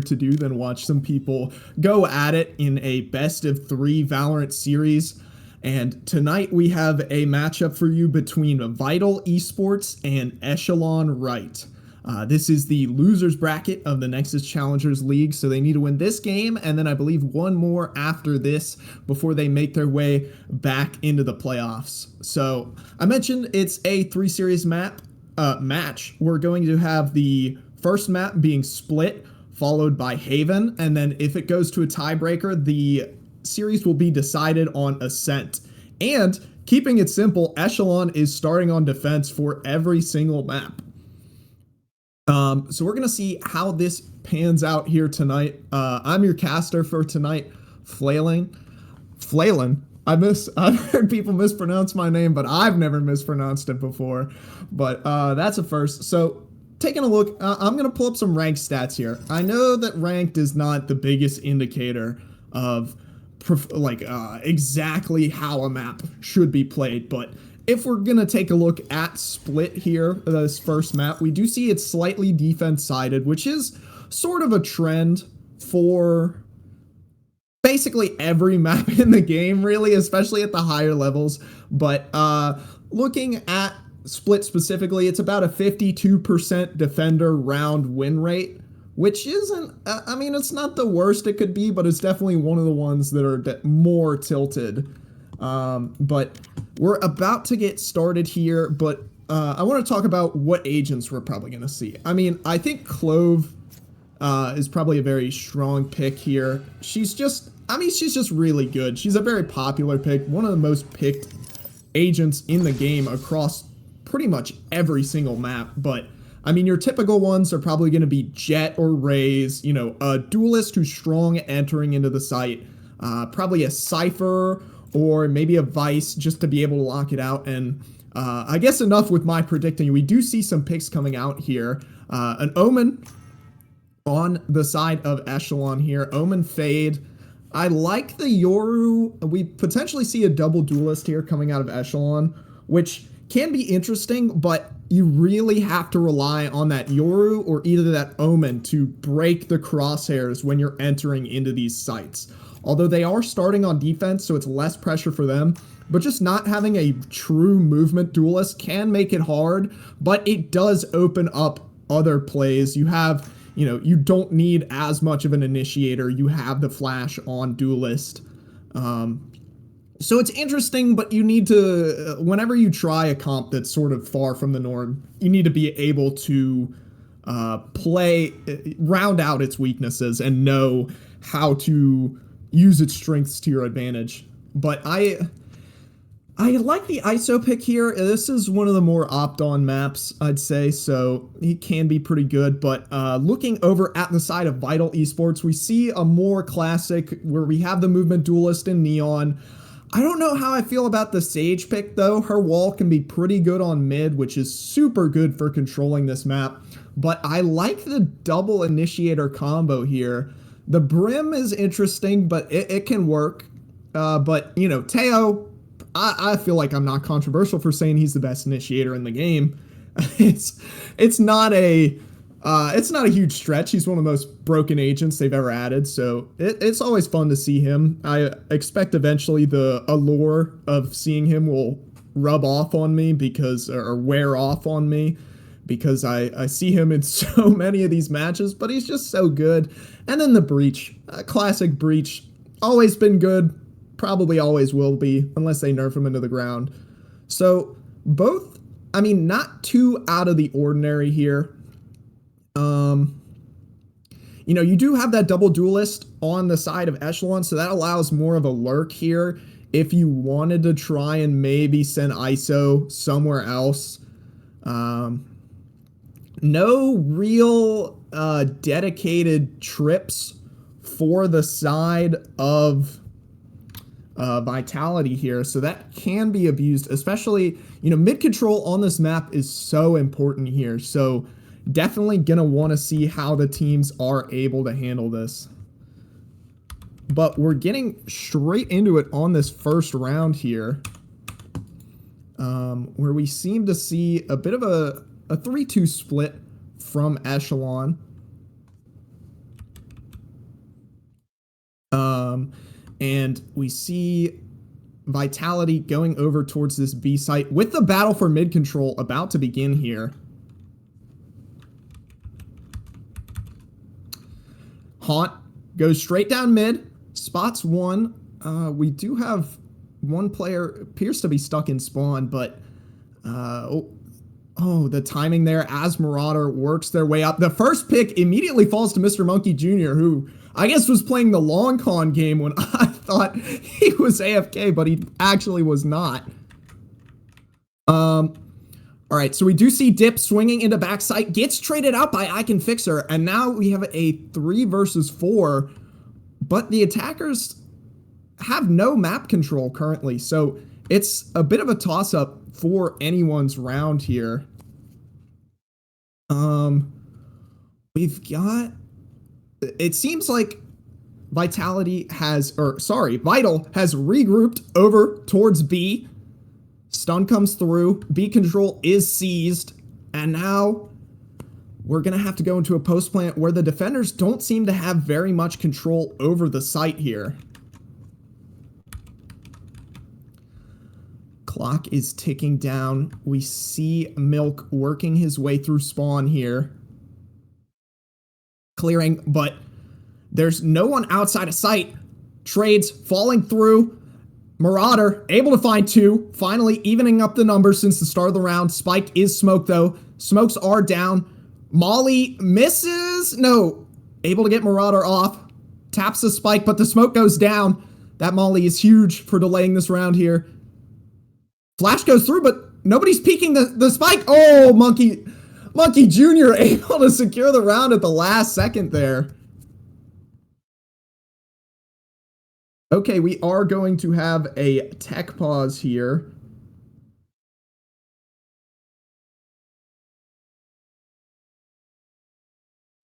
to do than watch some people go at it in a best of 3 Valorant series. And tonight we have a matchup for you between Vital Esports and Echelon Right. This is the losers bracket of the Nexus Challengers League, so they need to win this game and then I believe one more after this before they make their way back into the playoffs. So I mentioned it's a 3 series match. We're going to have the first map being Split, followed by Haven, and then if it goes to a tiebreaker, the series will be decided on Ascent. And keeping it simple, Echelon is starting on defense for every single map. So we're gonna see how this pans out here tonight. I'm your caster for tonight, Flaylin. I've heard people mispronounce my name, but I've never mispronounced it before. But that's a first. So taking a look, I'm going to pull up some ranked stats here. I know that ranked is not the biggest indicator of exactly how a map should be played, but if we're going to take a look at Split here, this first map, we do see it's slightly defense-sided, which is sort of a trend for basically every map in the game, really, especially at the higher levels. But looking at Split specifically, it's about a 52% defender round win rate, which isn't, I mean, it's not the worst it could be, but it's definitely one of the ones that are more tilted. But we're about to get started here, but I want to talk about what agents we're probably going to see. I mean, I think Clove is probably a very strong pick here. She's just really good. She's a very popular pick, one of the most picked agents in the game across pretty much every single map. But I mean, your typical ones are probably going to be Jet or Raze, you know, a duelist who's strong entering into the site, probably a Cypher or maybe a Vice just to be able to lock it out. And I guess enough with my predicting. We do see some picks coming out here. An Omen on the side of Echelon here. Omen Fade. I like the Yoru. We potentially see a double duelist here coming out of Echelon, which can be interesting, but you really have to rely on that Yoru or either that Omen to break the crosshairs when you're entering into these sites. Although they are starting on defense, so it's less pressure for them, but just not having a true movement duelist can make it hard, but it does open up other plays. You have, you know, you don't need as much of an initiator. You have the flash on duelist. So it's interesting, but you need to, whenever you try a comp that's sort of far from the norm, you need to be able to round out its weaknesses and know how to use its strengths to your advantage. But I like the ISO pick here. This is one of the more opt-on maps, I'd say, so it can be pretty good. But looking over at the side of Vital Esports, we see a more classic where we have the movement duelist in Neon. I don't know how I feel about the Sage pick, though. Her wall can be pretty good on mid, which is super good for controlling this map. But I like the double initiator combo here. The Brim is interesting, but it can work. But, you know, Teo, I feel like I'm not controversial for saying he's the best initiator in the game. It's not a huge stretch. He's one of the most broken agents they've ever added, so it's always fun to see him. I expect eventually the allure of seeing him will rub off on me or wear off on me, because I see him in so many of these matches, but he's just so good. And then the Breach, classic Breach, always been good, probably always will be, unless they nerf him into the ground. So both, I mean, not too out of the ordinary here. You know, you do have that double duelist on the side of Echelon, so that allows more of a lurk here if you wanted to try and maybe send ISO somewhere else. No real dedicated trips for the side of Vitality here, so that can be abused, especially, you know, mid control on this map is so important here, so definitely gonna want to see how the teams are able to handle this. But we're getting straight into it on this first round here, where we seem to see a bit of a 3-2 split from Echelon. And we see Vitality going over towards this B site with the battle for mid control about to begin here. Haunt goes straight down mid, spots one. We do have one player appears to be stuck in spawn, but the timing there as Marauder works their way up. The first pick immediately falls to Mr. Monkey Jr., who I guess was playing the long con game when I thought he was AFK, but he actually was not. All right, so we do see Dip swinging into backside, gets traded out by I Can Fix Her, and now we have a 3 versus 4, but the attackers have no map control currently, so it's a bit of a toss-up for anyone's round here. We've got... It seems like Vital has regrouped over towards B. Stun comes through. B control is seized. And now we're going to have to go into a post plant where the defenders don't seem to have very much control over the site here. Clock is ticking down. We see Milk working his way through spawn here. Clearing, but there's no one outside of sight. Trades falling through. Marauder able to find 2, finally evening up the numbers since the start of the round. Spike is smoked though. Smokes are down. Molly misses. No, able to get Marauder off. Taps the spike, but the smoke goes down. That Molly is huge for delaying this round here. Flash goes through, but nobody's peeking the spike. Oh, Monkey Jr. able to secure the round at the last second there. Okay, we are going to have a tech pause here.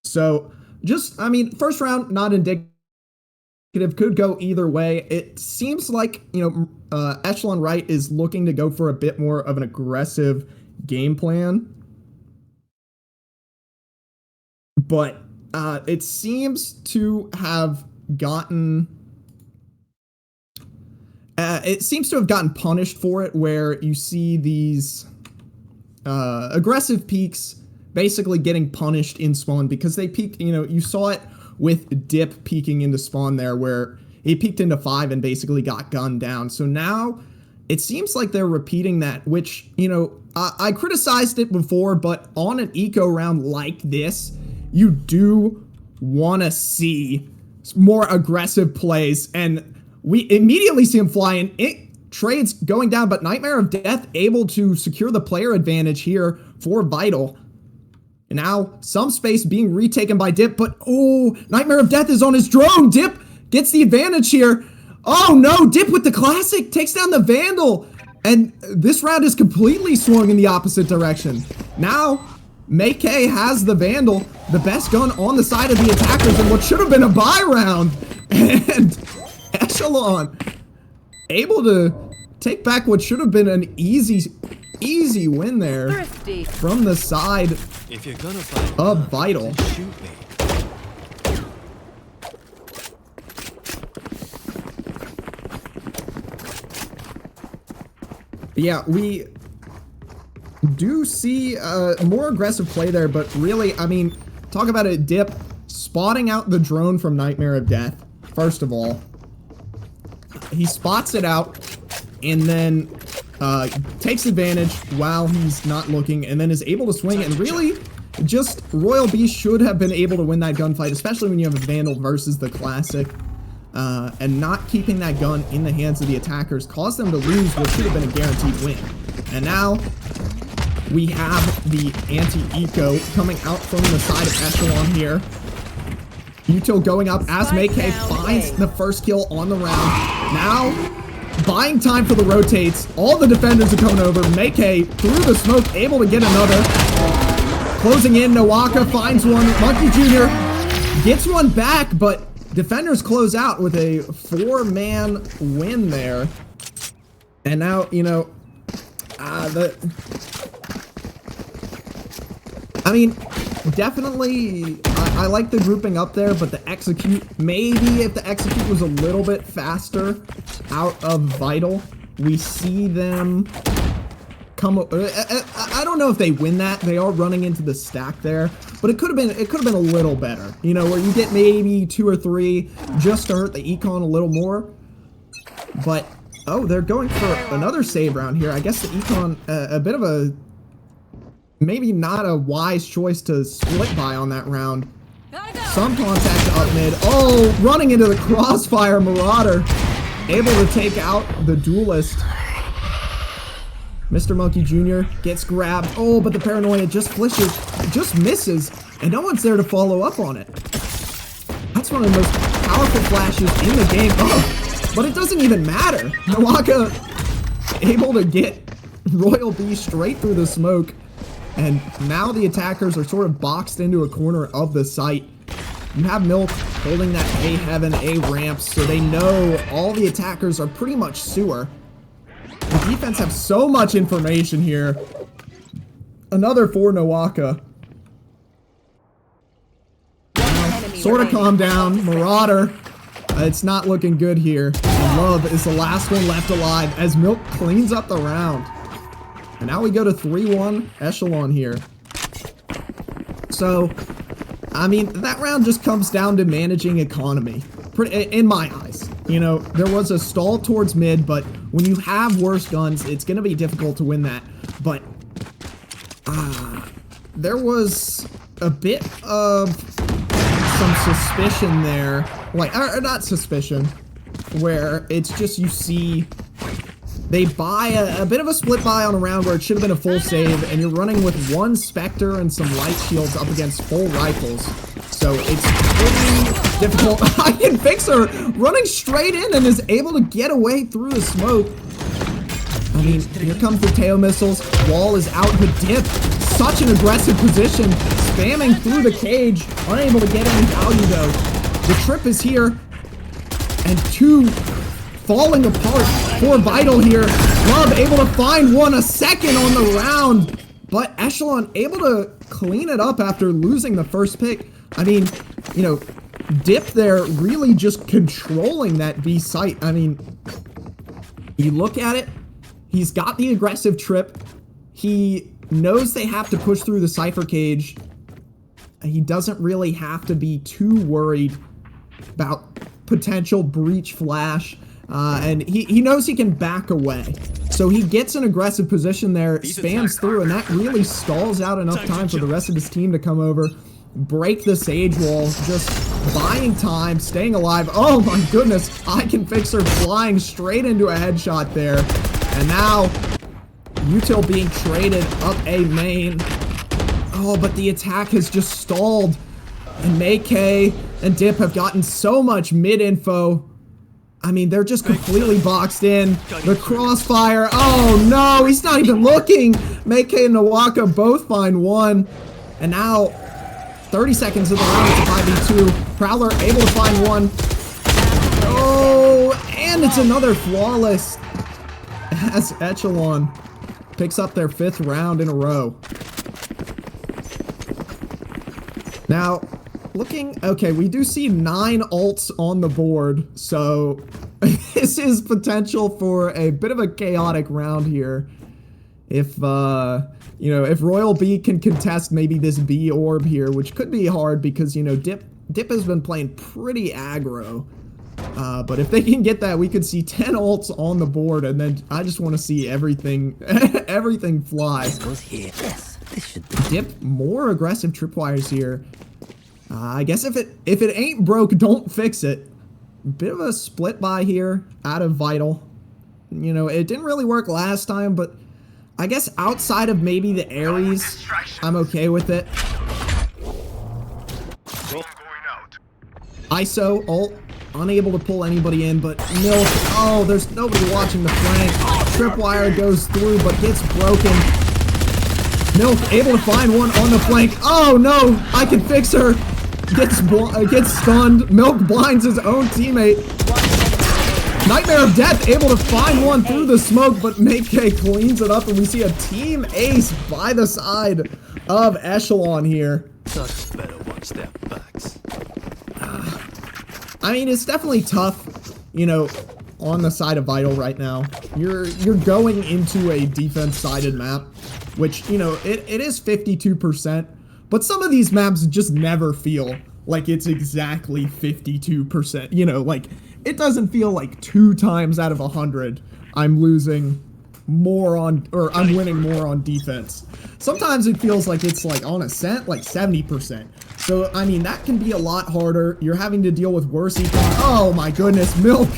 So, first round, not indicative. Could go either way. It seems like, Echelon Right is looking to go for a bit more of an aggressive game plan. But it seems to have gotten... punished for it, where you see these aggressive peaks basically getting punished in spawn because they peaked, you saw it with Dip peeking into spawn there where he peeked into 5 and basically got gunned down. So now it seems like they're repeating that, which, I criticized it before, but on an eco round like this, you do want to see more aggressive plays, and we immediately see him fly in. It trades going down, but Nightmare of Death able to secure the player advantage here for Vital. And now some space being retaken by Dip, but Nightmare of Death is on his drone. Dip gets the advantage here. Oh no, Dip with the classic takes down the Vandal. And this round is completely swung in the opposite direction. Now, May-K has the Vandal, the best gun on the side of the attackers in what should have been a buy round. And Echelon able to take back what should have been an easy win there. Thrifty. From the side if you're gonna fight of Vital. Shoot me. Yeah, we do see more aggressive play there, but really, talk about a Dip spotting out the drone from Nightmare of Death. First of all, he spots it out and then takes advantage while he's not looking, and then is able to swing, and really just Royal Beast should have been able to win that gunfight, especially when you have a Vandal versus the Classic. And not keeping that gun in the hands of the attackers caused them to lose what should have been a guaranteed win. And now we have the anti-eco coming out from the side of Echelon here. Util going up as May-K finds the first kill on the round. Now, buying time for the rotates. All the defenders are coming over. May-K through the smoke, able to get another. Closing in, Nawaka finds one. Monkey Jr. gets one back, but defenders close out with a 4-man win there. And now, definitely, I like the grouping up there, but the execute, maybe if the execute was a little bit faster out of Vital, we see them come. I don't know if they win that. They are running into the stack there, but it could have been a little better. You know, where you get maybe 2 or 3 just to hurt the econ a little more. But oh, they're going for another save round here. I guess the econ a bit of a maybe not a wise choice to split by on that round. Some contact up mid. Oh, running into the crossfire, Marauder able to take out the duelist. Mr. Monkey Jr. gets grabbed. Oh, but the paranoia just flishes, just misses, and no one's there to follow up on it. That's one of the most powerful flashes in the game. Oh, but it doesn't even matter. Nawaka able to get Royal B straight through the smoke, and now the attackers are sort of boxed into a corner of the site. You have Milk holding that A heaven, A ramps, so they know all the attackers are pretty much sewer. The defense have so much information here. Another for Nawaka. Sort of calm down. Marauder. It's not looking good here. Love is the last one left alive as Milk cleans up the round. And now we go to 3-1 Echelon here. So, I mean, that round just comes down to managing economy. In my eyes. You know, there was a stall towards mid, but when you have worse guns, it's going to be difficult to win that. But there was a bit of some suspicion there. Like, or not suspicion, where it's just you see they buy a bit of a split buy on a round where it should have been a full save, and you're running with 1 Spectre and some light shields up against full rifles. So it's pretty difficult. I can fix her running straight in and is able to get away through the smoke. I mean, here comes the tail missiles. Wall is out, but Dip, such an aggressive position, spamming through the cage, unable to get any value though. The trip is here, and 2 falling apart for Vital here. Love able to find one, a second on the round, but Echelon able to clean it up after losing the first pick. I mean, you know, Dip there really just controlling that B site. I mean, you look at it, he's got the aggressive trip. He knows they have to push through the Cypher cage. He doesn't really have to be too worried about potential breach flash. And he knows he can back away. So he gets an aggressive position there, spams through, and that really stalls out enough time for the rest of his team to come over, break the Sage wall, just buying time, staying alive. Oh my goodness, I can fix her flying straight into a headshot there. And now, Util being traded up a main. Oh, but the attack has just stalled. And Maykay and Dip have gotten so much mid-info. I mean, they're just completely boxed in. The crossfire. Oh no, he's not even looking. Maykay and Nawaka both find one. And now, 30 seconds of the round, it's a 5v2. Prowler able to find one. Oh, and it's another flawless as Echelon picks up their 5th round in a row. Now, looking, okay, we do see 9 ults on the board, so this is potential for a bit of a chaotic round here. If, you know, if Royal B can contest maybe this B orb here, which could be hard because, you know, Dip has been playing pretty aggro. But if they can get that, we could see 10 ults on the board, and then I just want to see everything, everything fly. Yes, this should be. Dip more aggressive tripwires here. I guess if it ain't broke, don't fix it. Bit of a split buy here out of Vital. You know, it didn't really work last time, but I guess outside of maybe the Ares, I'm okay with it. ISO ult, unable to pull anybody in, but Milk. Oh, there's nobody watching the flank. Tripwire goes through, but gets broken. Milk able to find one on the flank. Oh no, I can fix her. Gets stunned. Milk blinds his own teammate. Nightmare of Death able to find one through the smoke, but Maykay cleans it up, and we see a team ace by the side of Echelon here. Such better one. watch their backs. I mean, it's definitely tough, you know, on the side of Vital right now. You're going into a defense-sided map, which, you know, it is 52%, but some of these maps just never feel like it's exactly 52%. You know, like, it doesn't feel like 2 times out of 100 I'm losing more on, or I'm winning more on defense. Sometimes it feels like it's like on a cent, like 70%. So, I mean, that can be a lot harder. You're having to deal with worse econ. Oh my goodness, Milk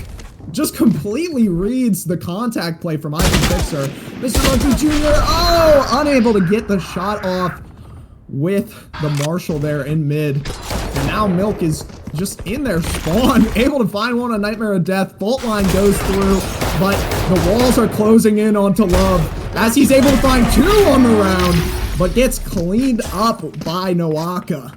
just completely reads the contact play from Ivan Fixer. Mr. Monkey Jr., oh, unable to get the shot off with the Marshall there in mid. And now Milk is just in their spawn, able to find one on Nightmare of Death. Fault line goes through, but the walls are closing in onto Love as he's able to find 2 on the round, but gets cleaned up by Noaka.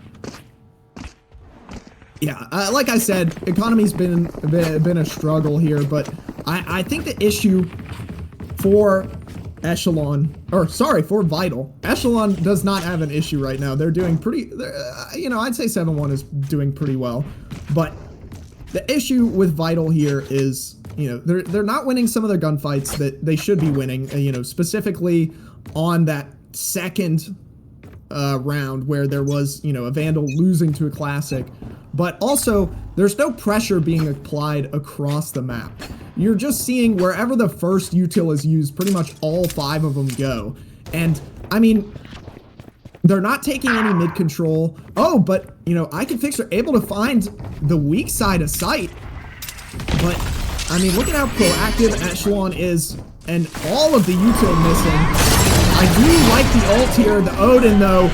Yeah, like I said, economy's been a struggle here, but I think the issue for Echelon, or sorry, for Vital, Echelon does not have an issue right now. They're doing pretty, you know, I'd say 7-1 is doing pretty well, but the issue with Vital here is, you know, they're not winning some of their gunfights that they should be winning, you know, specifically on that second round where there was, you know, a Vandal losing to a Classic, but also there's no pressure being applied across the map. You're just seeing wherever the first util is used, pretty much all 5 of them go. And I mean, they're not taking any mid control. Oh, but you know, IconFix are able to find the weak side of sight. But I mean, look at how proactive Echelon is, and all of the util missing. I do like the ult here. The Odin, though,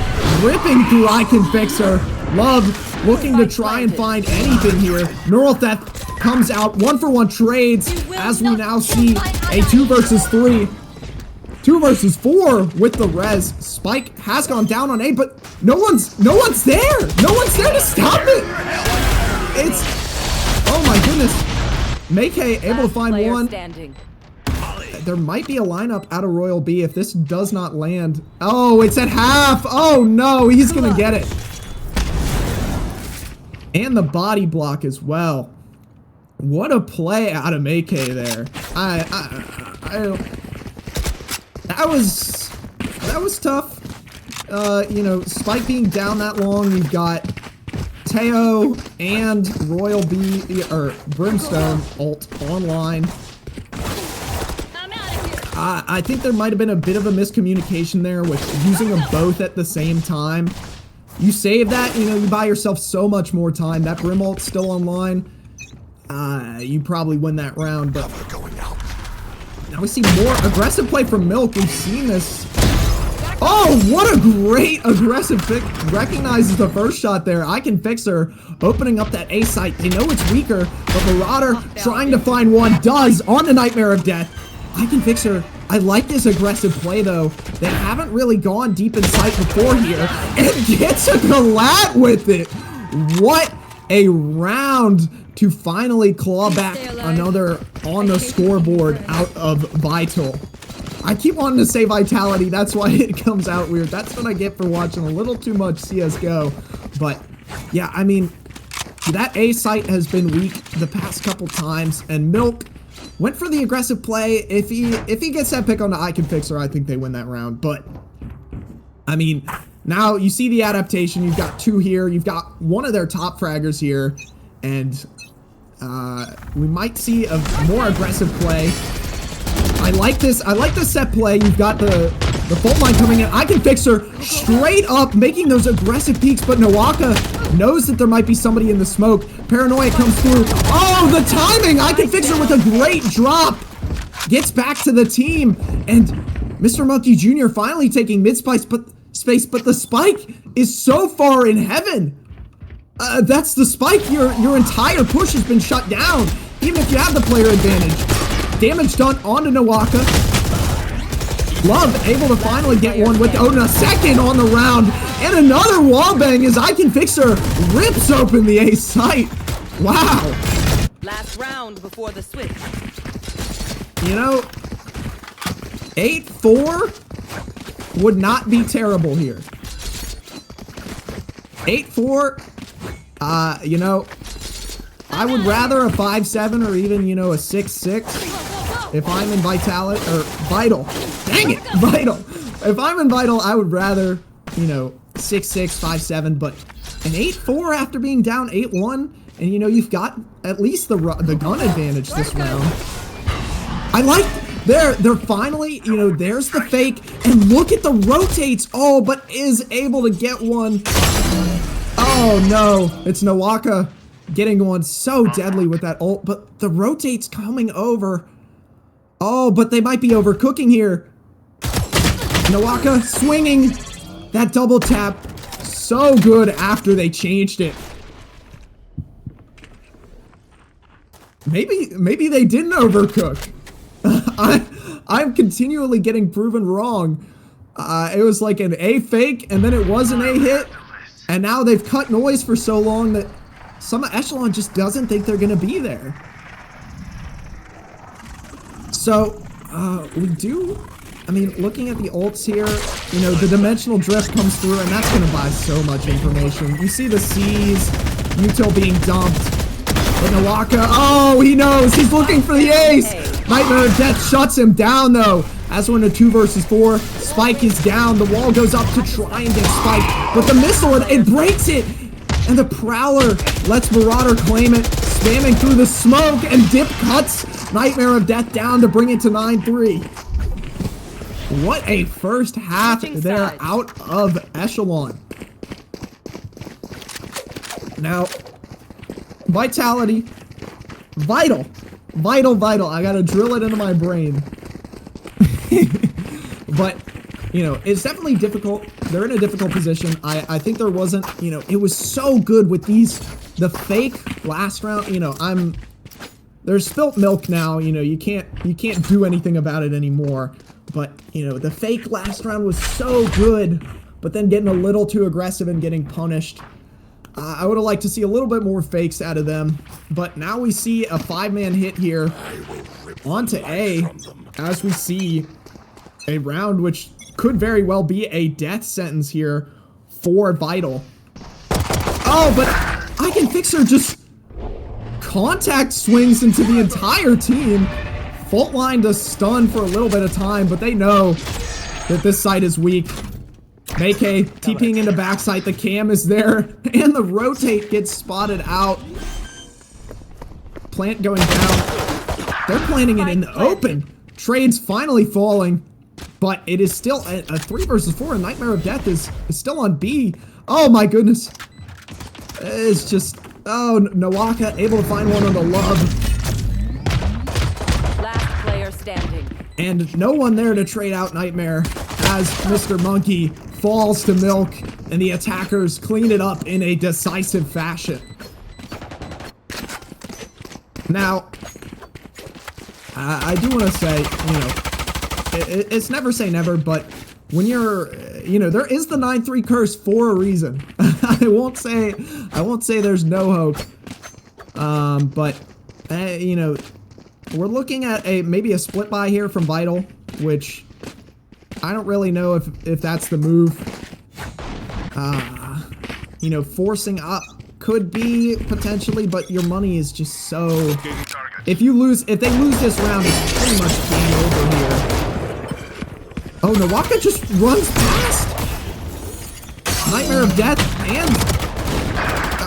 ripping through IconFixer. Love looking to try and find anything here. Neural Theft comes out 1-for-1 trades as we now see a 2 versus 3. 2 versus 4 with the res. Spike has gone down on A, but no one's there. No one's there to stop it. It's, oh my goodness. Meike able to find one. There might be a lineup out of Royal B if this does not land. Oh, it's at half. Oh no, he's gonna get it. And the body block as well. What a play out of Meike there. That was tough. You know, Spike being down that long, we've got Teo and Royal B, or Brimstone ult online. I think there might have been a bit of a miscommunication there with using them both at the same time. You save that, you know, you buy yourself so much more time. That Brim ult's still online. You probably win that round, but now we see more aggressive play from Milk. We've seen this. Oh, what a great aggressive pick. Recognizes the first shot there. IconFixer opening up that A site. They know it's weaker, but Marauder trying to find one. Does on the Nightmare of Death. IconFixer, I like this aggressive play though. They haven't really gone deep in sight before here. And gets a collat with it. What a round to finally claw back another on the scoreboard out of Vital. I keep wanting to say Vitality, that's why it comes out weird. That's what I get for watching a little too much CSGO. But yeah, I mean, that A site has been weak the past couple times, and Milk went for the aggressive play. If he gets that pick on the IconFixer, I think they win that round. But I mean, now you see the adaptation. You've got 2 here. You've got one of their top fraggers here, and we might see a more aggressive play. I like this. I like the set play. You've got the fault line coming in. IconFixer straight up making those aggressive peeks, but Noaka knows that there might be somebody in the smoke. Paranoia comes through. Oh, the timing! IconFixer with a great drop gets back to the team, and Mr. Monkey Jr. finally taking mid space, but the spike is so far in heaven. That's the spike. Your entire push has been shut down, even if you have the player advantage. Damage done onto Noaka. Love able to finally get one with Odin, a second on the round, and another wallbang as IconFixer rips open the A site. Wow. Last round before the switch. You know, 8-4 would not be terrible here. 8-4, you know, I would rather a 5-7 or even, you know, a 6-6 if I'm in Vitality, or Vital. Dang it, Vital. If I'm in Vital, I would rather, you know, 6-6, 5-7, but an 8-4 after being down 8-1, and, you know, you've got at least the gun advantage this round. I like, they're finally, you know, there's the fake, and look at the rotates. Oh, but is able to get one. Oh, no, it's Nawaka getting one so deadly with that ult, but the rotates coming over. Oh, but they might be overcooking here. Nawaka swinging that double tap. So good after they changed it. Maybe they didn't overcook. I'm continually getting proven wrong. It was like an A fake, and then it was an A hit, and now they've cut noise for so long that some Echelon just doesn't think they're gonna be there. So, we do, I mean, looking at the ults here, you know, the dimensional drift comes through, and that's gonna buy so much information. You see the C's, Util being dumped, but Nawaka, oh, he knows, he's looking for the ace! Nightmare of Death shuts him down, though. As we're in a 2 versus 4, Spike is down, the wall goes up to try and get Spike, but the missile, it breaks it! And the Prowler lets Marauder claim it, spamming through the smoke, and Dip cuts Nightmare of Death down to bring it to 9-3. What a first half there out of Echelon. Now, Vitality, Vital. I gotta drill it into my brain. But, you know, it's definitely difficult. They're in a difficult position. I think there wasn't, you know, it was so good with the fake last round, you know, there's spilt milk now, you know, you can't do anything about it anymore. But, you know, the fake last round was so good, but then getting a little too aggressive and getting punished. I would have liked to see a little bit more fakes out of them, but now we see a 5-man hit here onto A, as we see a round which could very well be a death sentence here for Vital. Oh, but Iconfixer just contact swings into the entire team. Fault line to stun for a little bit of time, but they know that this side is weak. Mayke TPing into backside, the cam is there, and the rotate gets spotted out. Plant going down. They're planting it in the open. Trade's finally falling, but it is still a 3 versus 4, and Nightmare of Death is still on B. Oh my goodness. It's just, oh, Nawaka able to find one on the love. Last player standing. And no one there to trade out Nightmare as Mr. Monkey falls to milk, and the attackers clean it up in a decisive fashion. Now, I do want to say, you know, it's never say never, but when you're, you know, there is the 9-3 curse for a reason. I won't say there's no hope. But, you know, we're looking at maybe a split buy here from Vital, which I don't really know if that's the move. You know, forcing up could be potentially, but your money is just so. If they lose this round, it's pretty much game over here. Oh, Nawaka just runs past Nightmare of Death, and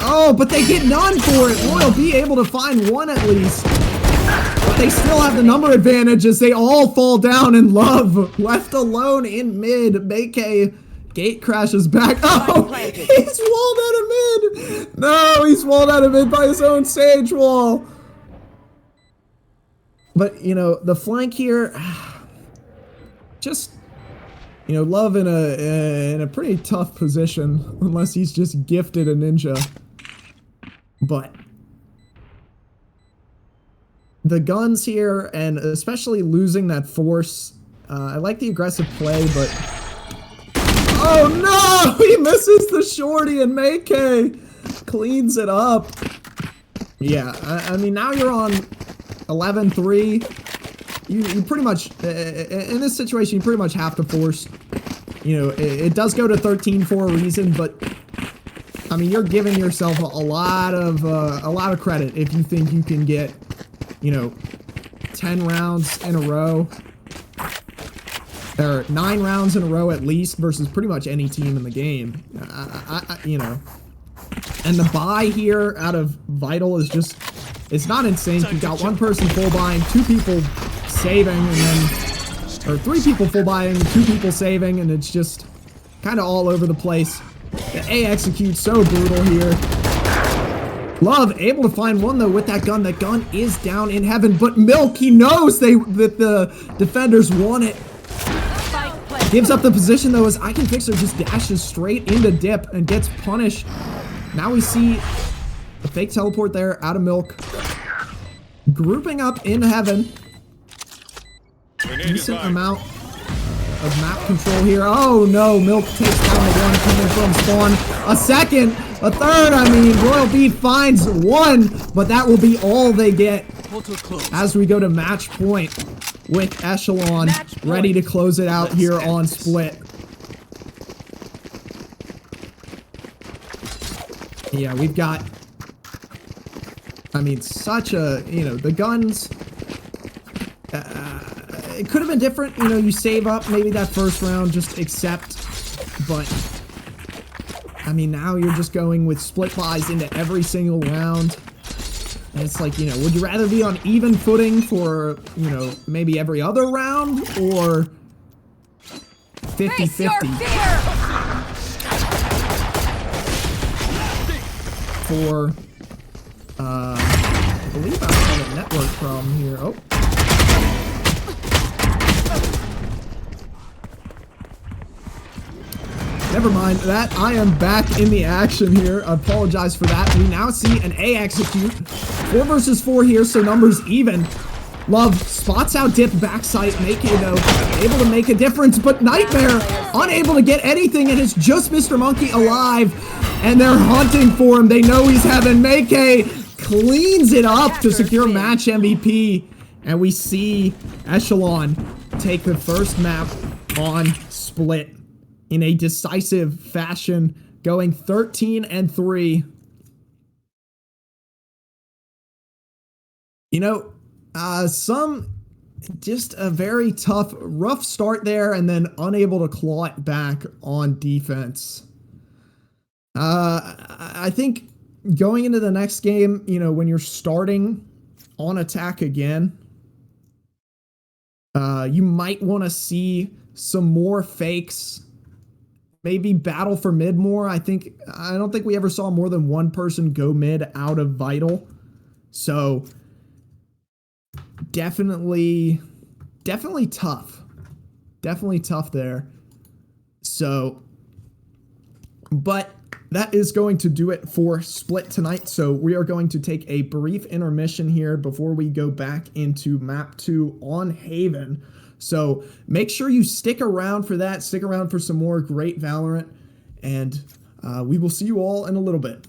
oh, but they get none for it. Royal be able to find one at least. But they still have the number advantage as they all fall down in love. Left alone in mid. Mayke gate crashes back. Oh, he's walled out of mid. No, he's walled out of mid by his own Sage wall. But, you know, the flank here, just, you know, Love in a pretty tough position unless he's just gifted a ninja. But the guns here, and especially losing that force, I like the aggressive play, but oh no, he misses the shorty, and Mayke cleans it up. Yeah, I mean, now you're on 11-3. You pretty much, in this situation, you pretty much have to force. You know, it does go to 13 for a reason, but I I mean, you're giving yourself a lot of credit if you think you can get, you know, 10 rounds in a row, or 9 rounds in a row at least, versus pretty much any team in the game. You know, and the buy here out of Vital is just, it's not insane. You've got one person full buying, 2 people saving, and then, or 3 people full buying, 2 people saving, and it's just kind of all over the place. The A executes so brutal here. Love able to find one though with that gun. That gun is down in heaven, but Milk, he knows that the defenders want it. Gives up the position though as I Can Fix Her just dashes straight into dip and gets punished. Now we see the fake teleport there out of Milk. Grouping up in heaven. Decent amount of map control here. Oh no, Milk takes down the one coming from spawn. A second, a third, I mean, Royal Beat finds one, but that will be all they get as we go to match point with Echelon ready to close it out here on Split. Yeah, we've got, I mean, such a, you know, the guns, it could have been different, you know, you save up maybe that first round, just accept, but I mean, now you're just going with split buys into every single round, and it's like, you know, would you rather be on even footing for, you know, maybe every other round, or 50-50 for, I believe I have a network problem here. Oh. Never mind that. I am back in the action here. I apologize for that. We now see an A execute. 4 versus 4 here, so numbers even. Love spots out dip backside. Make though able to make a difference, but Nightmare unable to get anything, and it's just Mr. Monkey alive, and they're hunting for him. They know he's having Make cleans it up to secure match MVP, and we see Echelon take the first map on Split in a decisive fashion, going 13-3. You know, just a very tough, rough start there, and then unable to claw it back on defense. I think going into the next game, you know, when you're starting on attack again, you might want to see some more fakes. Maybe battle for mid more. I don't think we ever saw more than one person go mid out of Vital. So definitely tough. Definitely tough there. So, but that is going to do it for Split tonight. So we are going to take a brief intermission here before we go back into map 2 on Haven. So make sure you stick around for that. Stick around for some more great Valorant. And we will see you all in a little bit.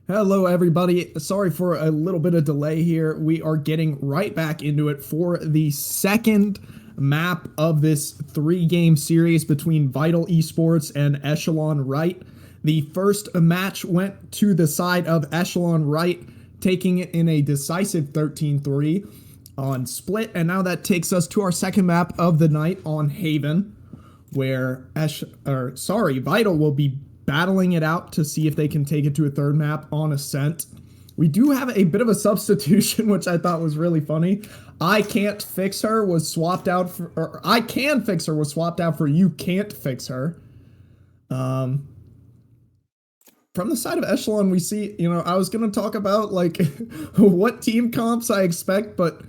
Hello everybody, sorry for a little bit of delay here. We are getting right back into it for the second map of this 3-game series between Vital Esports and Echelon Right. The first match went to the side of Echelon Right, taking it in a decisive 13-3 on Split, and now that takes us to our second map of the night on Haven, where Vital will be battling it out to see if they can take it to a third map on Ascent. We do have a bit of a substitution, which I thought was really funny. I can't fix her was swapped out for, or I can fix her was swapped out for you can't fix her. From the side of Echelon, we see, I was going to talk about like what team comps I expect, but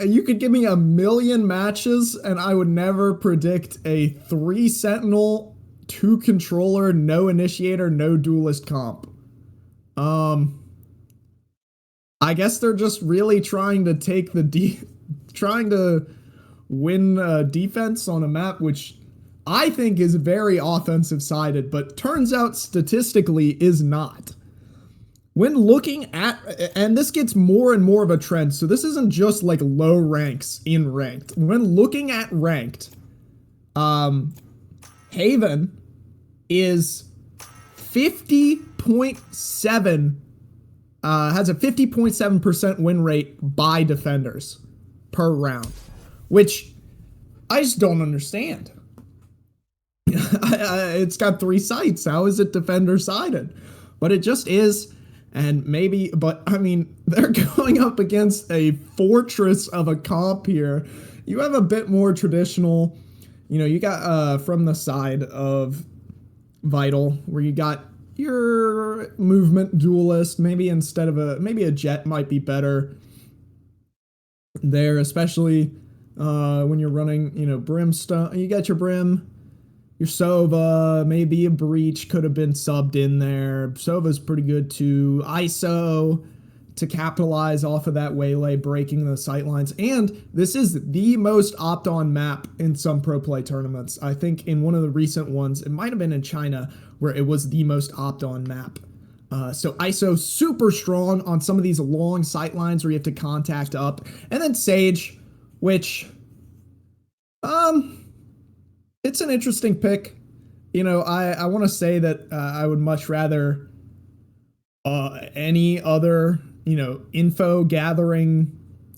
you could give me a million matches and I would never predict a 3 Sentinel, 2 controller, no initiator, no duelist comp. I guess they're just really trying to take trying to win defense on a map which I think is very offensive sided, but turns out statistically is not. When looking at, and this gets more and more of a trend, so this isn't just like low ranks in ranked. When looking at ranked, Haven is 50.7, has a 50.7% win rate by defenders per round, which I just don't understand. It's got 3 sites. How is it defender sided? But it just is. And maybe, but I mean, they're going up against a fortress of a comp here. You have a bit more traditional, you got from the side of Vital, where you got your movement duelist, maybe instead of maybe a jet might be better there, especially when you're running, Brimstone. You got your Brim, your Sova, maybe a Breach could have been subbed in there. Sova's pretty good too. ISO to capitalize off of that waylay, breaking the sightlines. And this is the most opt-on map in some pro play tournaments. I think in one of the recent ones, it might have been in China, where it was the most opt-on map. So ISO super strong on some of these long sightlines where you have to contact up. And then Sage, which, it's an interesting pick. I want to say that I would much rather any other, info gathering,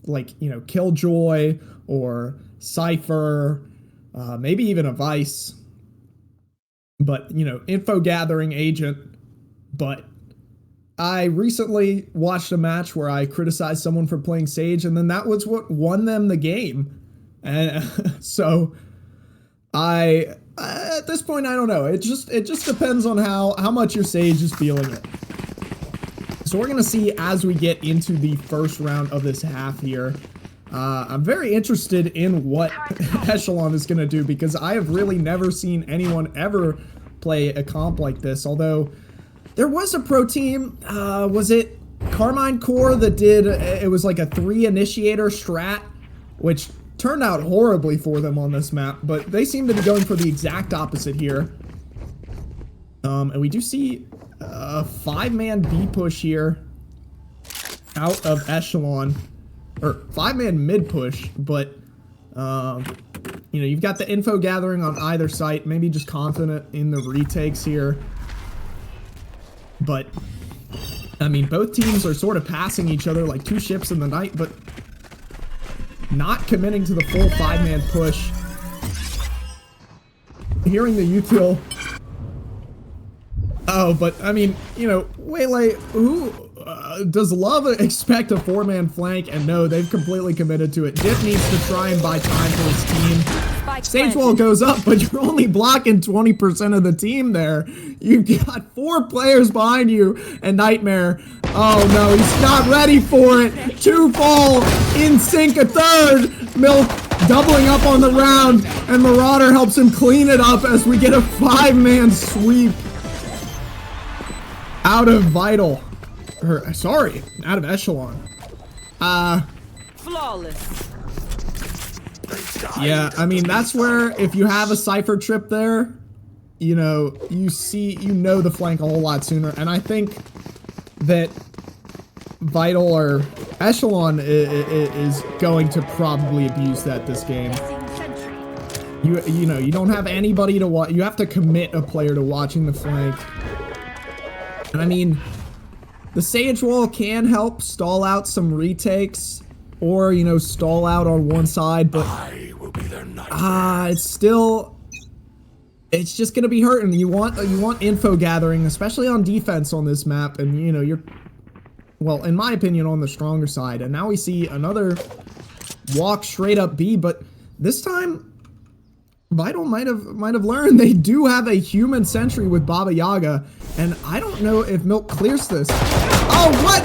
like, Killjoy or Cypher, maybe even a Vice, but, info gathering agent. But I recently watched a match where I criticized someone for playing Sage, and then that was what won them the game. And so at this point, I don't know. It just depends on how much your Sage is feeling it. So we're gonna see as we get into the first round of this half here. I'm very interested in what Echelon is gonna do, because I have really never seen anyone ever play a comp like this. Although there was a pro team, was it Carmine Core, that did, it was like a 3 initiator strat, which turned out horribly for them on this map, but they seem to be going for the exact opposite here. And we do see a 5-man B push here out of Echelon, or 5-man mid push, but you've got the info gathering on either site, maybe just confident in the retakes here. But I mean, both teams are sort of passing each other like 2 ships in the night, but not committing to the full 5-man push. Hearing the util. Oh, but I mean, Waylay, who does Love expect a 4-man flank? And no, they've completely committed to it. Dip needs to try and buy time for his team. Stage wall goes up, but you're only blocking 20% of the team there. You've got 4 players behind you, and Nightmare. Oh no, he's not ready for it. 2 fall, in sync a 3rd. Milk doubling up on the round, and Marauder helps him clean it up as we get a 5-man sweep out of Vital. Sorry, out of Echelon. Flawless. Yeah, I mean, that's where, if you have a Cypher trip there, you know, you know the flank a whole lot sooner. And I think that Vital or Echelon is going to probably abuse that this game. You know, you don't have anybody to watch. You have to commit a player to watching the flank. And I mean, the Sage Wall can help stall out some retakes, or, you know, stall out on one side, but it's just gonna be hurting. You want info gathering, especially on defense on this map, and you know, you're, well, in my opinion, on the stronger side. And now we see another walk straight up B, but this time Vital might have learned they do have a human sentry with Baba Yaga, and I don't know if Milk clears this. Oh, what?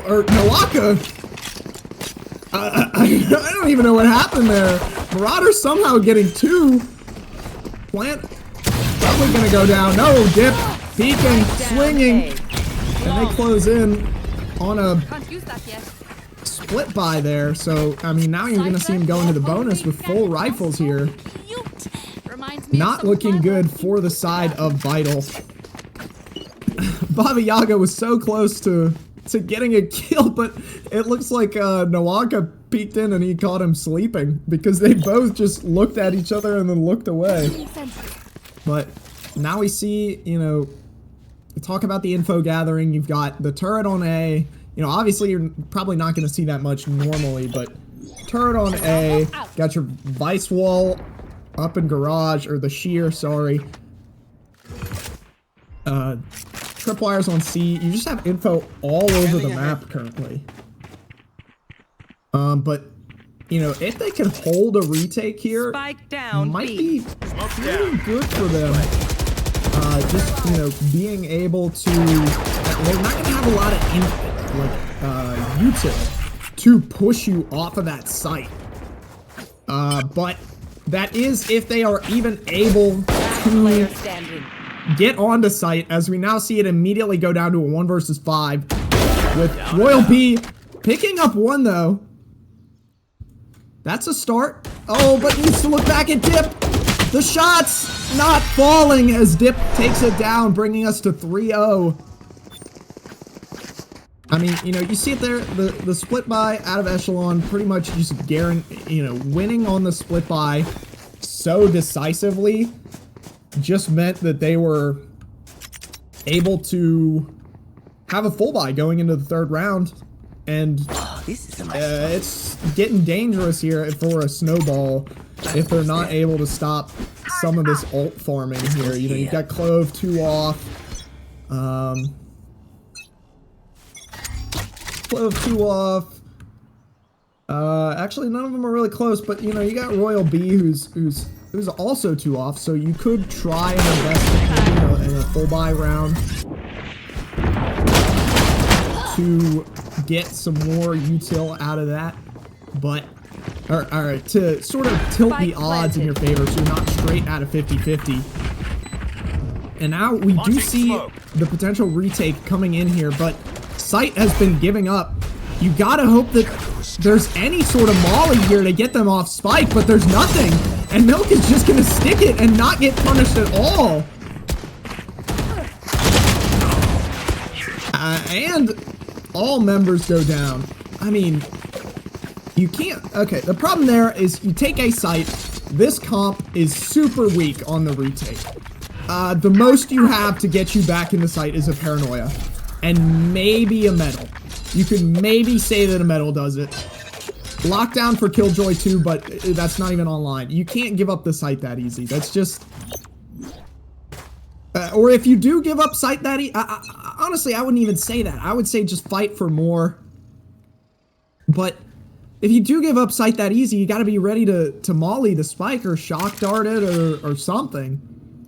Or Nawaka. I don't even know what happened there. Marauder somehow getting 2. Plant probably gonna go down. No, dip, peeking, swinging, and they close in on a split by there. So I mean, now you're gonna see him go into the bonus with full rifles here. Not looking good for the side of Vital. Baba Yaga was so close to getting a kill, but it looks like Nawaka peeked in and he caught him sleeping, because they both just looked at each other and then looked away. But now we see, you know, talk about the info gathering. You've got the turret on A. You know, obviously you're probably not going to see that much normally, but turret on A. Got your vice wall up in garage, or the shear, sorry. Tripwires on C. You just have info all over the map currently. But, you know, if they can hold a retake here, might be really good for them. Just, you know, being able to, they're not going to have a lot of util to push you off of that site. But that is if they are even able to get onto site, as we now see it immediately go down to a 1 versus 5 with Royal B picking up 1 though. That's a start. Oh, but needs to look back at Dip. The shots not falling as Dip takes it down, bringing us to 3-0. I mean, you know, you see it there, the split buy out of Echelon, pretty much just guaranteed, you know, winning on the split buy so decisively just meant that they were able to have a full buy going into the 3rd round. And it's getting dangerous here for a snowball if they're not able to stop some of this ult farming here. You know, you've got Clove 2 off. Clove 2 off. Actually, none of them are really close, but you know, you got Royal B who's also 2 off, so you could try and invest in a full buy round to get some more util out of that, but or to sort of tilt the odds in your favor so you're not straight out of 50-50. And now we do see the potential retake coming in here, but Sight has been giving up. You gotta hope that there's any sort of molly here to get them off spike, but there's nothing. And Milk is just gonna stick it and not get punished at all. And all members go down. I mean, you can't. Okay, the problem there is you take a site. This comp is super weak on the retake. The most you have to get you back in the site is a paranoia. And maybe a medal. You could maybe say that a medal does it. Lockdown for Killjoy too, but that's not even online. You can't give up the site that easy. That's just... or if you do give up site that honestly, I wouldn't even say that. I would say just fight for more. But if you do give up site that easy, you got to be ready to molly the spike or shock dart it or something.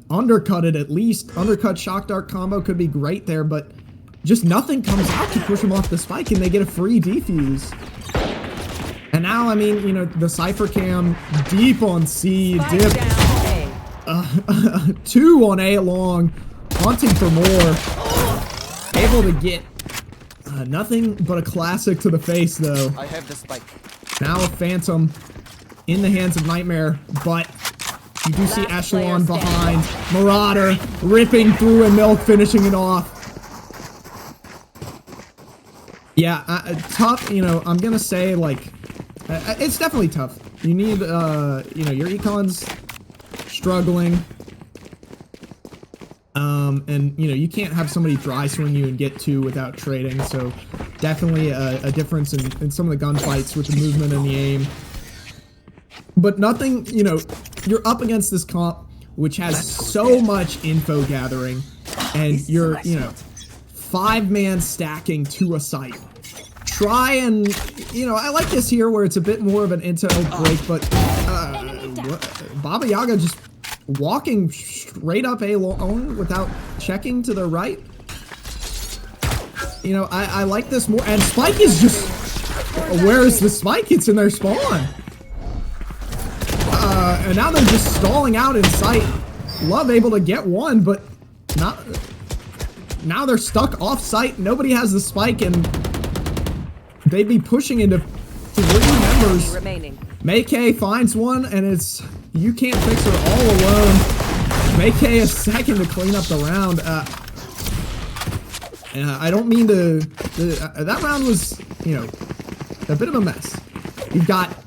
Undercut it at least. Undercut shock dart combo could be great there, but just nothing comes out to push them off the spike and they get a free defuse. And now, I mean, you know, the Cypher Cam deep on C, Dip. 2 on A long, hunting for more. Able to get nothing but a classic to the face, though. I have the spike. Now a Phantom in the hands of Nightmare, but You do see Last player Echelon standing. behind. Marauder ripping through and Milk finishing it off. Yeah, tough, you know, I'm gonna say, like, it's definitely tough. You need, you know, your econ's struggling. And, you know, you can't have somebody dry swing you and get two without trading, so definitely a difference in some of the gunfights with the movement and the aim. But nothing, you know, you're up against this comp, which has so much info gathering, and you're, you know, 5-man stacking to a site. Try and, you know, I like this here where it's a bit more of an intel break, but Baba Yaga just walking straight up A long without checking to the right. You know, I like this more, and Spike is just, where is the Spike? It's in their spawn. And now they're just stalling out in sight. Love able to get one, but not. Now they're stuck off site. Nobody has the Spike, and they'd be pushing into 3 members. Remaining. May-K finds one, and it's you can't fix her all alone. May-K a second to clean up the round. I don't mean to. That round was, you know, a bit of a mess. You've got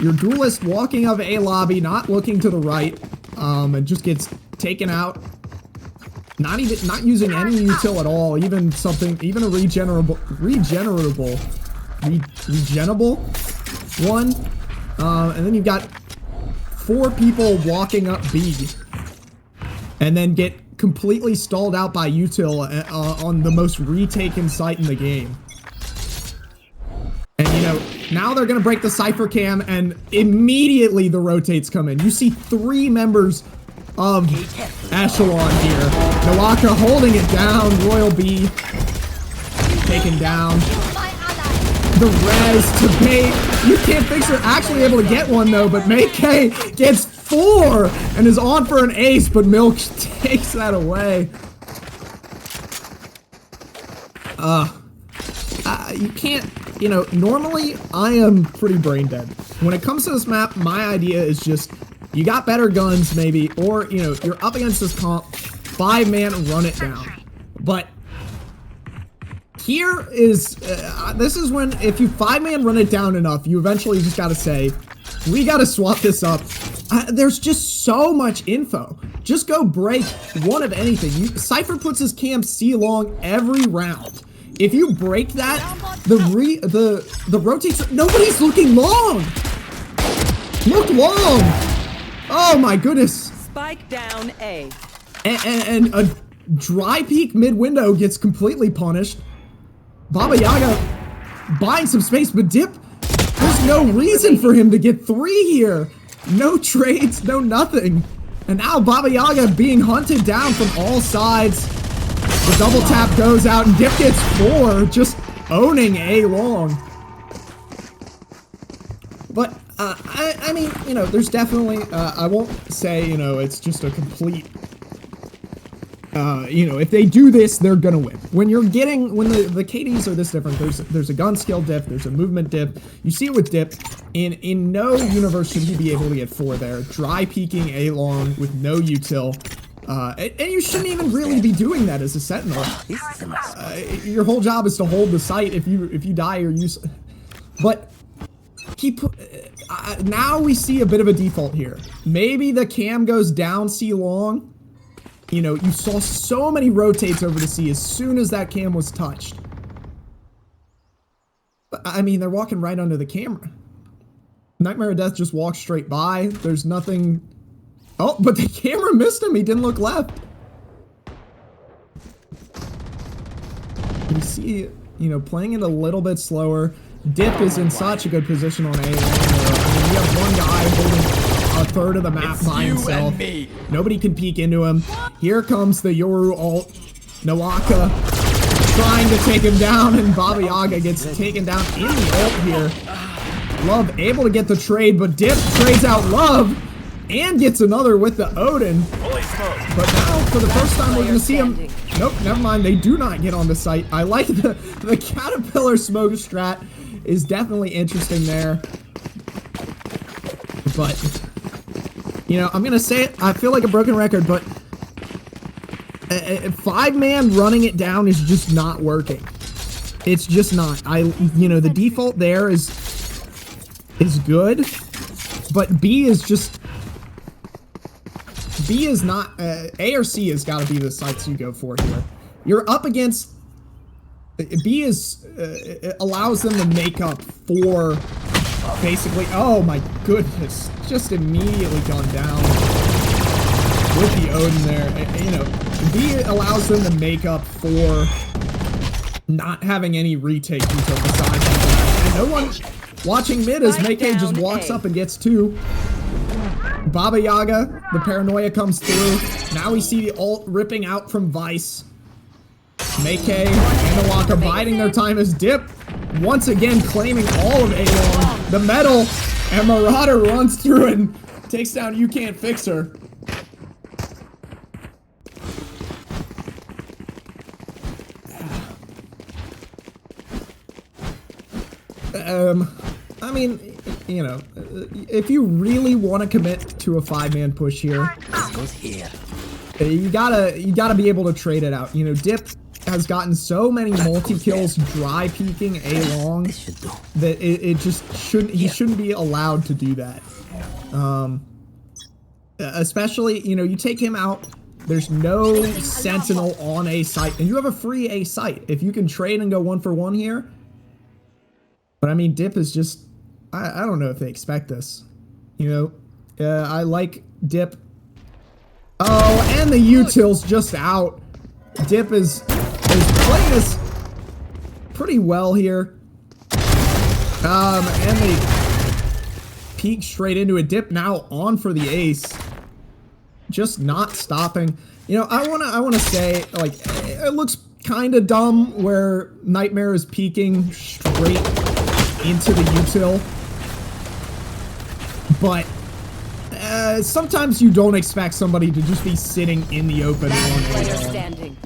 your duelist walking up A lobby, not looking to the right, and just gets taken out. Not using any util at all, even a regenerable one. And then you've got 4 people walking up B, and then get completely stalled out by util on the most retaken site in the game. And, you know, now they're gonna break the Cypher cam, and immediately the rotates come in. You see 3 members of Echelon here. Nawaka holding it down. Royal B taken down. The res to bait. You can't fix her. Actually able to get one though, but May-K gets 4 and is on for an ace, but Milk takes that away. You can't, you know, normally I am pretty brain dead. When it comes to this map, my idea is just, you got better guns maybe, or, you know, you're up against this comp, 5-man, run it down. But here is, this is when, if you 5-man run it down enough, you eventually just gotta say, we gotta swap this up. There's just so much info. Just go break one of anything. Cypher puts his cam C long every round. If you break that, the rotates, nobody's looking long. Look long. Oh my goodness. Spike down A. And a dry peek mid window gets completely punished. Baba Yaga buying some space, but Dip, there's no reason for him to get 3 here. No trades, no nothing. And now Baba Yaga being hunted down from all sides. The double tap goes out and Dip gets 4, just owning A long. But, I mean, you know, there's definitely, I won't say, you know, it's just a complete, you know, if they do this, they're gonna win. When you're getting, when the KDs are this different, there's a gun skill dip, there's a movement dip. You see it with Dip. In no universe should he be able to get 4 there. Dry peeking A long with no util. And you shouldn't even really be doing that as a sentinel. Your whole job is to hold the site. If you die or use, but now we see a bit of a default here. Maybe the cam goes down C long. You know, you saw so many rotates over the C as soon as that cam was touched. But, I mean, they're walking right under the camera. Nightmare of Death just walked straight by. There's nothing. Oh, but the camera missed him. He didn't look left. You see, you know, playing it a little bit slower. Dip is in such a good position on A. I mean, you have one guy holding a third of the map by himself. Nobody can peek into him. Here comes the Yoru ult. Nawaka trying to take him down, and Baba Yaga gets taken down in the ult here. Love able to get the trade, but Dip trades out Love and gets another with the Odin. But now, for the first time, we're going to see him. Nope, never mind. They do not get on the site. I like the Caterpillar smoke strat is definitely interesting there. But You know, I'm gonna say it, I feel like a broken record, but 5-man running it down is just not working. It's just not. You know, the default there is good, but B is not, A or C has got to be the sites you go for here. You're up against, B is, it allows them to make up for, basically, oh my goodness, just immediately gone down with the Odin there. You know, B allows them to make up for not having any retake detail besides that. And no one watching mid as Meike just walks up and gets 2. Baba Yaga, the paranoia comes through. Now we see the ult ripping out from Vice. Meike and the Waka biding their time as Dip once again claiming all of A-Long. The metal, and Marauder runs through and takes down You Can't Fix Her. I mean, you know, if you really want to commit to a 5-man push here, you gotta be able to trade it out. You know, Dip has gotten so many multi-kills dry peeking A-Long that it just shouldn't, he shouldn't be allowed to do that. Especially, you know, you take him out, there's no sentinel on A site, and you have a free A site. If you can trade and go 1-for-1 here. But I mean, Dip is just, I don't know if they expect this. You know, I like Dip. Oh, and the util's just out. Dip is playing this pretty well here. And they peek straight into a Dip now on for the ace. Just not stopping. You know, I wanna say, like, it looks kind of dumb where Nightmare is peeking straight into the util. But sometimes you don't expect somebody to just be sitting in the open on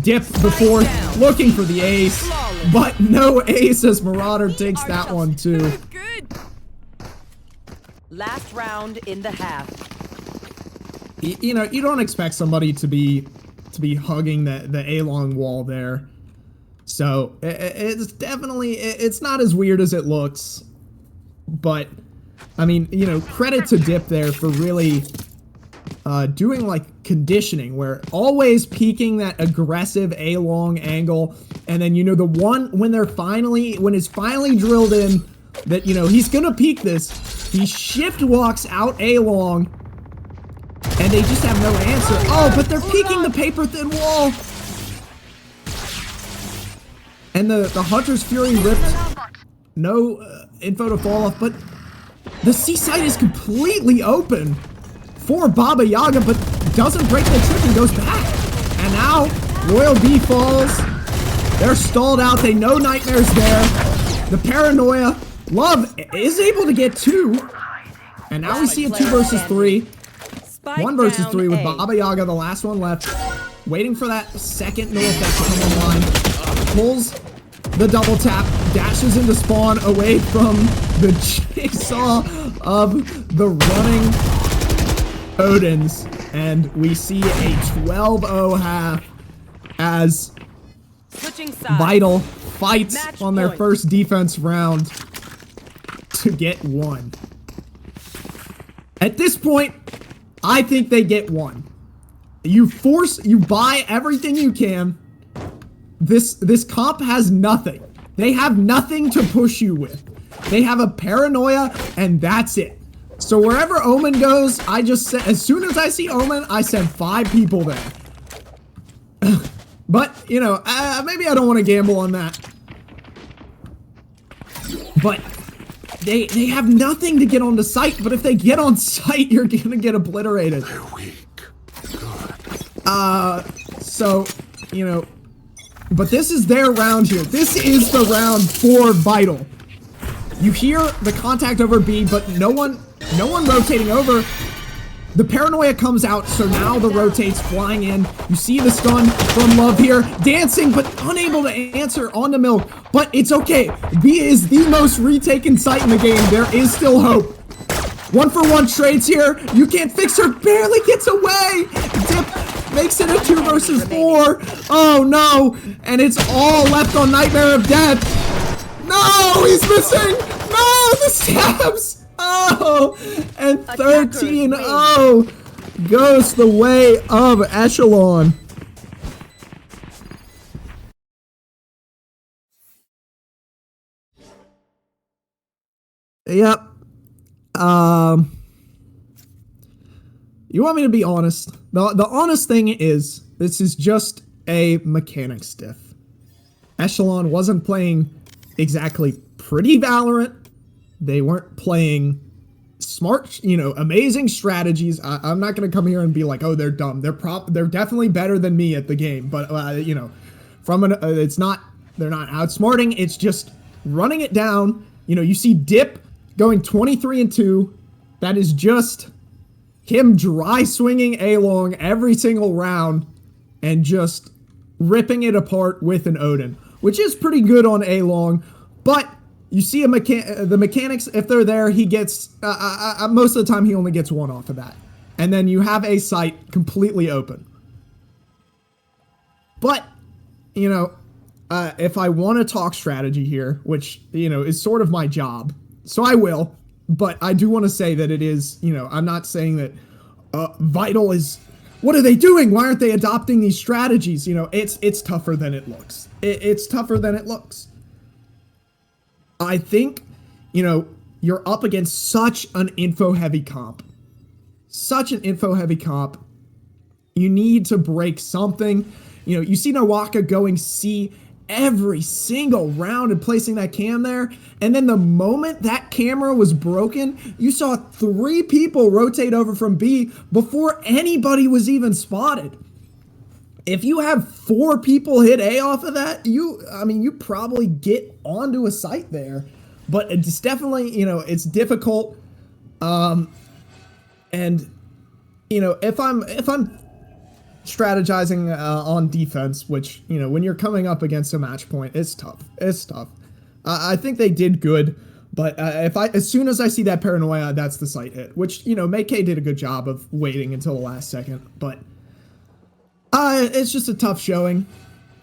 Dip before looking for the ace, but no ace as Marauder takes that one too. Last round in the half. You know, you don't expect somebody to be hugging the A-Long wall there. So it's definitely, it's not as weird as it looks, but I mean, you know, credit to Dip there for really doing like conditioning, where always peeking that aggressive A-Long angle, and then, you know, the one when it's finally drilled in that, you know, he's gonna peek this, he shift walks out A-Long, and they just have no answer. Oh, but they're peeking the paper thin wall. And the Hunter's Fury ripped. No info to fall off, but the C site is completely open for Baba Yaga, but doesn't break the trip and goes back. And now Royal B falls. They're stalled out. They know Nightmare's there. The paranoia. Love is able to get 2. And now we see a 2 versus 3. 1 versus 3 with Baba Yaga, the last one left. Waiting for that second no effect to come online. Pulls the double tap, dashes into spawn away from the jigsaw of the running Odins, and we see a 12-0 half as Vital fights on their first defense round to get 1. At this point, I think they get 1. You buy everything you can. This comp has nothing. They have nothing to push you with. They have a paranoia, and that's it. So wherever Omen goes, I just said, as soon as I see Omen, I send 5 people there. But, you know, maybe I don't want to gamble on that. But they have nothing to get onto site, but if they get on site, you're gonna get obliterated. They're weak. Good. So, you know, but this is their round here. This is the round for Vital. You hear the contact over B, but no one rotating over. The paranoia comes out, so now the rotates flying in. You see the stun from Love here, dancing, but unable to answer on the milk. But it's okay. B is the most retaken site in the game. There is still hope. 1-for-1 trades here. You can't fix her. Barely gets away. Dip makes it a 2 versus 4. Oh no. And it's all left on Nightmare of Death. No, he's missing. No, the stabs. Oh, and 13-0 goes the way of Echelon. Yep. You want me to be honest? The honest thing is, this is just a mechanics diff. Echelon wasn't playing exactly pretty Valorant. They weren't playing smart, amazing strategies. I'm not gonna come here and be like, oh, they're dumb. They're definitely better than me at the game. But it's not. They're not outsmarting. It's just running it down. You see Dip going 23-2. That is just him dry swinging A-Long every single round and just ripping it apart with an Odin, which is pretty good on A-Long. But you see the mechanics, if they're there, he gets, most of the time he only gets 1 off of that. And then you have a site completely open. But, if I want to talk strategy here, which, is sort of my job, so I will, but I do want to say that it is, I'm not saying that Vital is, what are they doing? Why aren't they adopting these strategies? It's tougher than it looks. It's tougher than it looks. I think, you're up against such an info-heavy comp. Such an info-heavy comp. You need to break something. You see Nawaka going C every single round and placing that cam there. And then the moment that camera was broken, you saw 3 people rotate over from B before anybody was even spotted. If you have 4 people hit A off of that, you probably get onto a site there. But it's definitely, it's difficult. And, if I'm strategizing on defense, which, when you're coming up against a match point, it's tough. It's tough. I think they did good, but as soon as I see that paranoia, that's the site hit, which, May-K did a good job of waiting until the last second, but it's just a tough showing,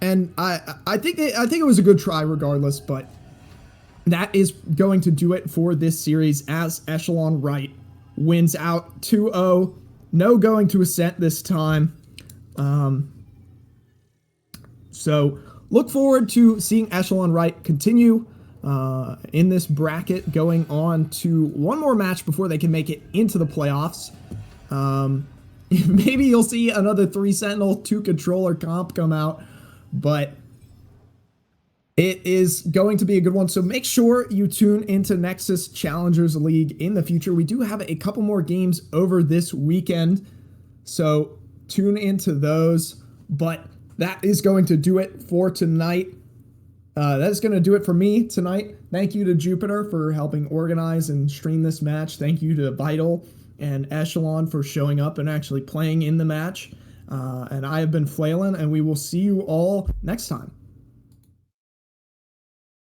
and I think it was a good try regardless, but that is going to do it for this series as Echelon Right wins out 2-0. No going to Ascent this time. So look forward to seeing Echelon Right continue in this bracket, going on to one more match before they can make it into the playoffs. Maybe you'll see another 3 Sentinel, 2 controller comp come out, but it is going to be a good one. So make sure you tune into Nexus Challengers League in the future. We do have a couple more games over this weekend, so tune into those. But that is going to do it for tonight. That is going to do it for me tonight. Thank you to Jupiter for helping organize and stream this match. Thank you to Vital and Echelon for showing up and actually playing in the match. And I have been Flaylin, and we will see you all next time.